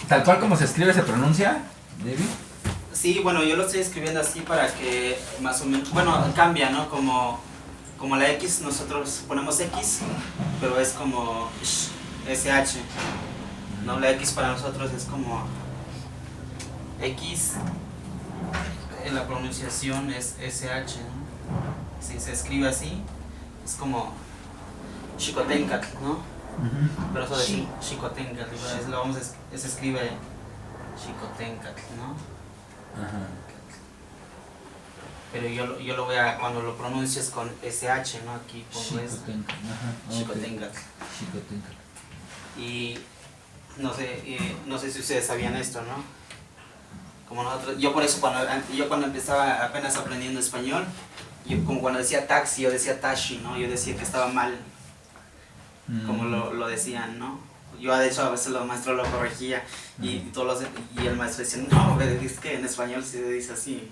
¿Tal cual como se escribe se pronuncia, David? Sí, bueno, yo lo estoy escribiendo así para que más o menos, bueno, cambia, ¿no? Como la X, nosotros ponemos X, pero es como SH, ¿no? La X para nosotros es como X, en la pronunciación es SH, ¿no? Si se escribe así, es como Xicoténcatl, ¿no? Pero eso de Xicoténcatl, se escribe Xicoténcatl, ¿no? Ajá. Pero yo lo voy a, cuando lo pronuncies con SH, ¿no? Aquí pongo esto. Xicoténcatl. Xicoténcatl. Y no sé si ustedes sabían esto, ¿no? Como nosotros, yo por eso cuando empezaba apenas aprendiendo español, yo como cuando decía taxi, yo decía tashi, ¿no? Yo decía que estaba mal, como lo decían, ¿no? Yo de hecho a veces los maestros lo corregía y el maestro decía, no, es que en español se dice así.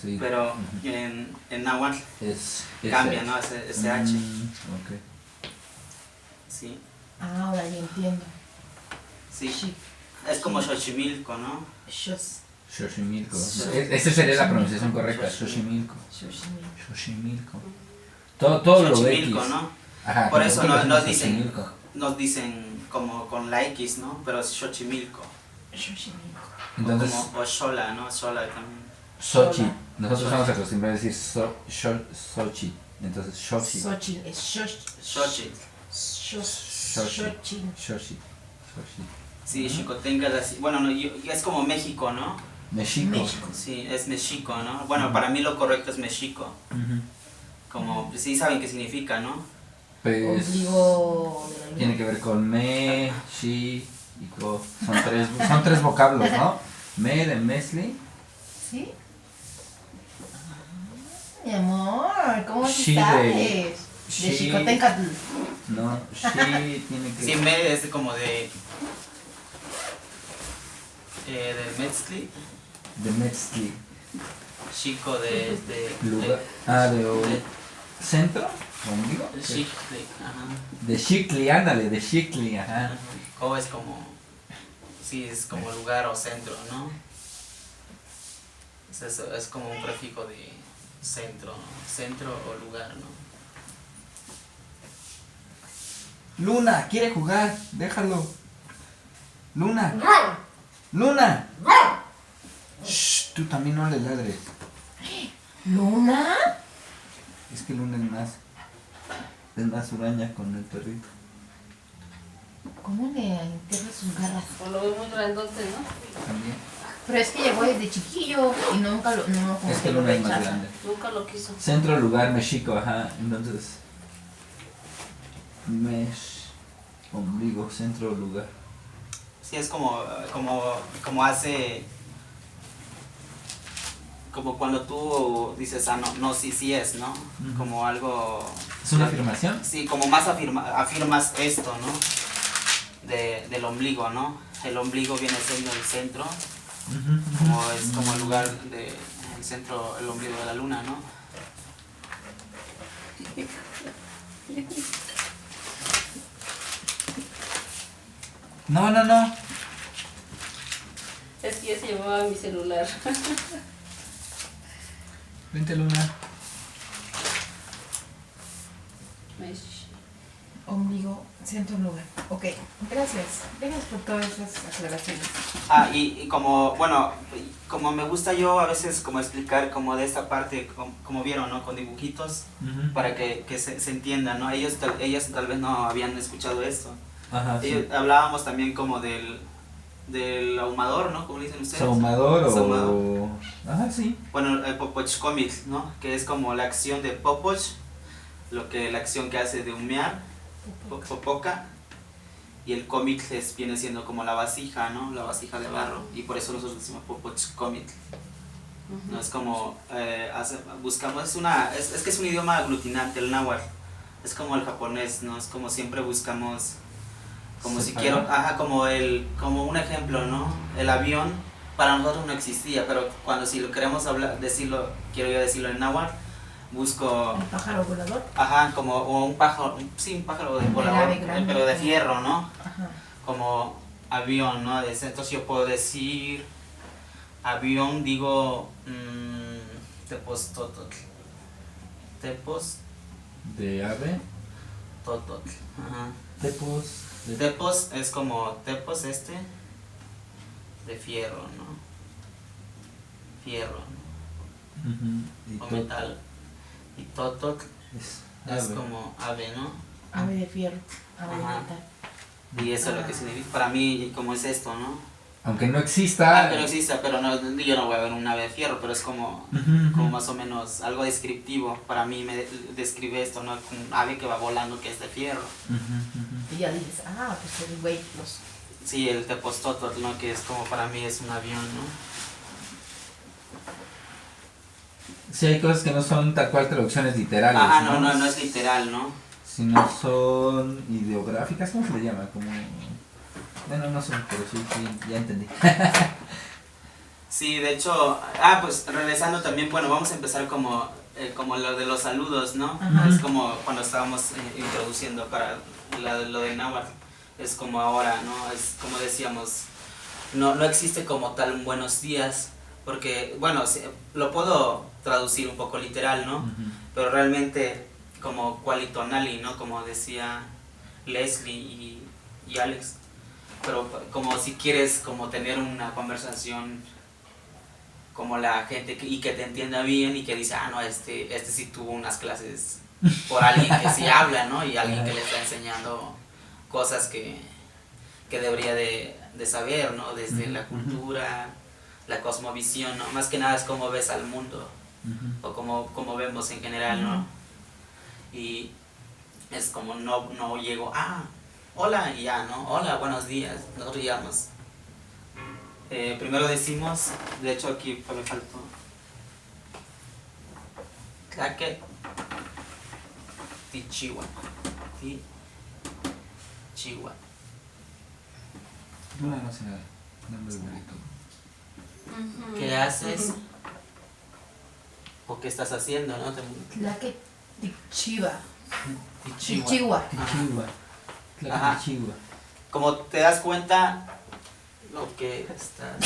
Sí. Pero en náhuatl cambia, ¿no? Ese H. Ok. Sí. Ahora ya entiendo. Sí. Es como Xochimilco, ¿no? Xochimilco. Esa sería la pronunciación correcta. Xochimilco. Xochimilco. Todo lo de X. ¿no? Ajá, por eso nos dicen como con la X, ¿no? Pero es Xochimilco. Entonces, como Oxxola, ¿no? Xola también. Sochi. Nosotros estamos acostumbrados a decir Sochi. Entonces, Xochi. Xochitl es Xochitl. Xochi. Sí, Xicoténcatl, así. Bueno, no, es como México, ¿no? México. Sí, es México, ¿no? Bueno, para mí lo correcto es México. Como, sí saben qué significa, ¿no? Pues, tiene que ver con me, shi y co. Son tres vocablos, ¿no? Me de mesli. ¿Sí? Mi amor, ¿cómo Shi sabes? de Xicoténcatl. No, shi tiene que... Sí, me es como de Metzli. De Metzli. Chico de Lugar. De centro, ombligo. De Xictli, ajá. De Xictli, ándale, de Xictli, ajá. O es como, sí, es como lugar o centro, ¿no? Es como un prefijo de centro o lugar, ¿no? Luna, quiere jugar, déjalo. Luna. Luna. Shh, tú también no le ladres. ¿Luna? Es que Luna es más huraña con el perrito. ¿Cómo le entierra sus garras? O lo veo muy grandote, ¿no? También. Pero es que llegó desde chiquillo y nunca lo... No, como Es que lo Luna es más rechaza. grande. Nunca lo quiso. Centro, lugar, México, ajá. Entonces, ombligo, centro, lugar. Sí, es como hace, como cuando tú dices, no, sí es, ¿no? Como algo... ¿Es una afirmación? Sí, como más afirmas esto, ¿no? Del ombligo, ¿no? El ombligo viene siendo el centro, es como el lugar el centro, el ombligo de la luna, ¿no? No. Es que ya se llevaba mi celular. Vente, Luna. Ombligo, centro, lugar. Ok, gracias. Gracias por todas esas aclaraciones. Y como, bueno, como me gusta yo a veces como explicar como de esta parte, como vieron, ¿no? Con dibujitos, para que se entienda, ¿no? Ellos tal vez no habían escuchado esto. Ajá, sí. Hablábamos también como del ahumador, ¿no? ¿Cómo le dicen ustedes? ¿Saumador o...? Saumador. Ajá, sí. Bueno, el Popochcomic, ¿no? Que es como la acción de Popoch, la acción que hace de humear, Popoca, y el cómic viene siendo como la vasija, ¿no? La vasija de barro, y por eso nosotros decimos Popochcomic. ¿No? Es como, buscamos, es que es un idioma aglutinante, el náhuatl, es como el japonés, ¿no? Es como siempre buscamos, como si quiero, como un ejemplo, ¿no? El avión para nosotros no existía, pero si lo queremos quiero yo decirlo en náhuatl, busco... ¿Un pájaro volador? Ajá, como un pájaro, sí, un pájaro de volador, pero de fierro, ¿no? Ajá. Como avión, ¿no? Entonces yo puedo decir avión, digo tepostototl. Tepos, De ave. tototl. Ajá. Tepos. De Tepos es como tepos de fierro, ¿no? Fierro, ¿no? Ujú. Y O tot metal. Y tototl es es ave. como ave, ¿no? Ave de fierro, ave de Ajá. metal. Y eso es lo que significa para mí, como es esto, ¿no? Aunque no exista. Aunque no exista, pero no, yo no voy a ver un ave de fierro, pero es como, Ujú, como ujú. más o menos algo descriptivo. Para mí me describe esto, ¿no? Un ave que va volando que es de fierro. Ujú, ujú. Y ya dices, pues el güey, los... Sí, el tepostototl, ¿no? Que es como para mí es un avión, ¿no? Sí, hay cosas que no son tal cual traducciones literales. Ajá, no es literal, ¿no? Sino son ideográficas, ¿cómo se le llama? Como... Bueno, no sé, pero sí, ya entendí. Sí, de hecho, pues regresando también, bueno, vamos a empezar como lo de los saludos, ¿no? Ajá. Es como cuando estábamos introduciendo para lo de náhuatl, es como ahora, ¿no? Es como decíamos, no existe como tal un buenos días, porque, bueno, lo puedo traducir un poco literal, ¿no? Ujú. Pero realmente como qualitonali, ¿no? Como decía Leslie y Alex, pero como si quieres como tener una conversación como la gente y que te entienda bien y que dice, no, este sí tuvo unas clases por alguien que sí habla, ¿no? Y alguien que le está enseñando cosas que debería de saber, ¿no? Desde la cultura, la cosmovisión, ¿no? Más que nada es cómo ves al mundo Ujú. o cómo vemos en general, ¿no? Y es como no llego, hola y ya, ¿no? Hola, buenos días, nosotros llegamos. Primero decimos, de hecho aquí me faltó, Tlaque Tichiwa. Tichiwa. Una no sé, nombre bonito. Ujú. ¿Qué haces? ¿O qué estás haciendo, no? La que Tichiwa. Tichiwa. Tichiwa. Tichigua. Ajá. Tichigua. Como te das cuenta, lo que está...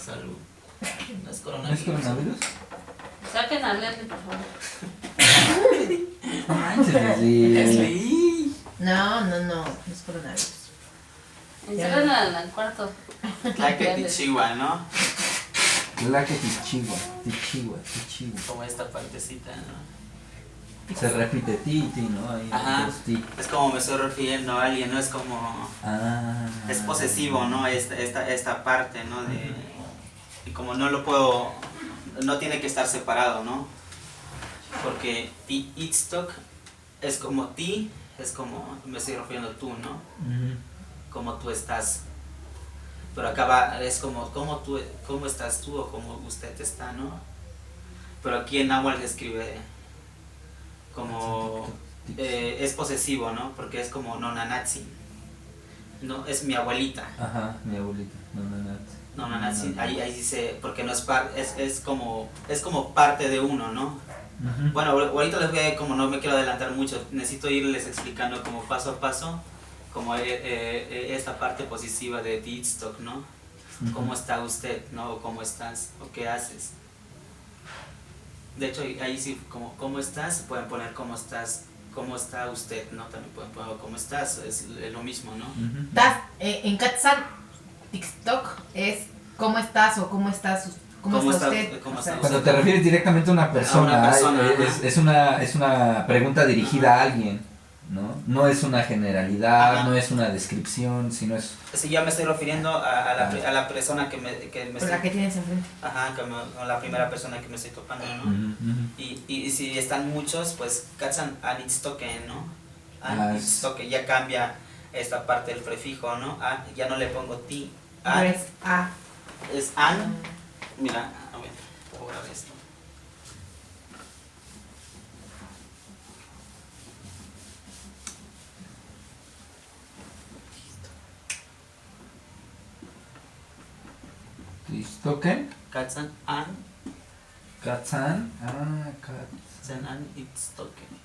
Salud. No es ¿No es coronavirus. coronavirus? Saquen a Leslie, por favor. No manches, Leslie. Leslie. No es coronavirus. Enciérrenla en el cuarto. Tlaque Tichiwa, ¿no? Tlaque Tichigua. Tichigua. Como esta partecita, ¿no? Se repite ti, ¿no? Ahí, Ajá. dos ti. Es como me estoy refiriendo a alguien, ¿no? Es como... Es posesivo, ¿no? Esta parte, ¿no? Y como no lo puedo... No tiene que estar separado, ¿no? Porque ti itstock es como ti, es como... Me estoy refiriendo a tú, ¿no? Ujú. Como tú estás. Pero acá es como cómo estás tú o cómo usted está, ¿no? Pero aquí en náhuatl se escribe como... es posesivo, ¿no? Porque es como nonanatsin. No, es mi abuelita. Ajá, mi abuelita. Nonanatsin, ahí dice, porque no es es como parte de uno, ¿no? Ujú. Bueno, ahorita les voy a, como no me quiero adelantar mucho, necesito irles explicando como paso a paso, como esta parte posesiva de Deedstock, ¿no? Ujú. ¿Cómo está usted, no? O ¿cómo estás? ¿O qué haces? De hecho, ahí sí, como ¿cómo estás? Pueden poner ¿cómo estás? ¿Cómo está usted? ¿No? También pueden poner ¿cómo estás? Es lo mismo, ¿no? Ujú. En Katsan, TikTok es ¿cómo estás? O ¿cómo estás? ¿Cómo está usted? ¿Cómo O sea, está Cuando te refieres directamente a una persona, persona, es una pregunta dirigida a alguien, ¿no? No es una generalidad, Ajá. no es una descripción, sino es... Sí, ya me estoy refiriendo a la persona que me Con estoy... la que tienes enfrente. Ajá, como la primera persona que me estoy topando, ¿no? Ujú, ujú. Y si están muchos, pues Katsan Anitstoken, ¿no? Ah, Anitstoken, ya cambia esta parte del prefijo, ¿no? Ya no le pongo ti. Pero es A. Es an. Mira, a ver, voy a borrar esto. Tistoken, Katsan an, Katsan, Katsan Anitstoken.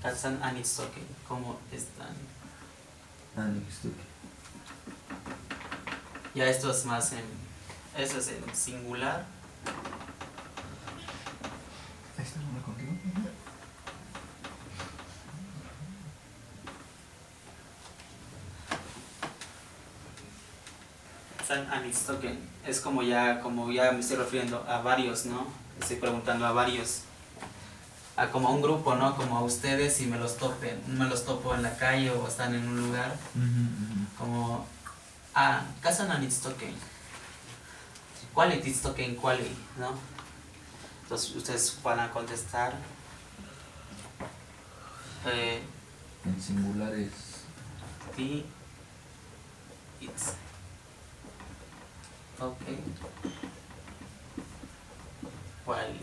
Katsan Anitsuke, ¿cómo están? Anitsuke. Ya esto es más eso es en singular. ¿Esta no la contigo? San Anitsuke es como ya me estoy refiriendo a varios, ¿no? Estoy preguntando a varios. A como a un grupo, ¿no? Como a ustedes si me los topo en la calle o están en un lugar. Como Kasan Anitsuke. ¿Cuál Itsuke en cuál, no? Entonces ustedes van a contestar. En singular es Ti. It's. Ok. ¿Cuál?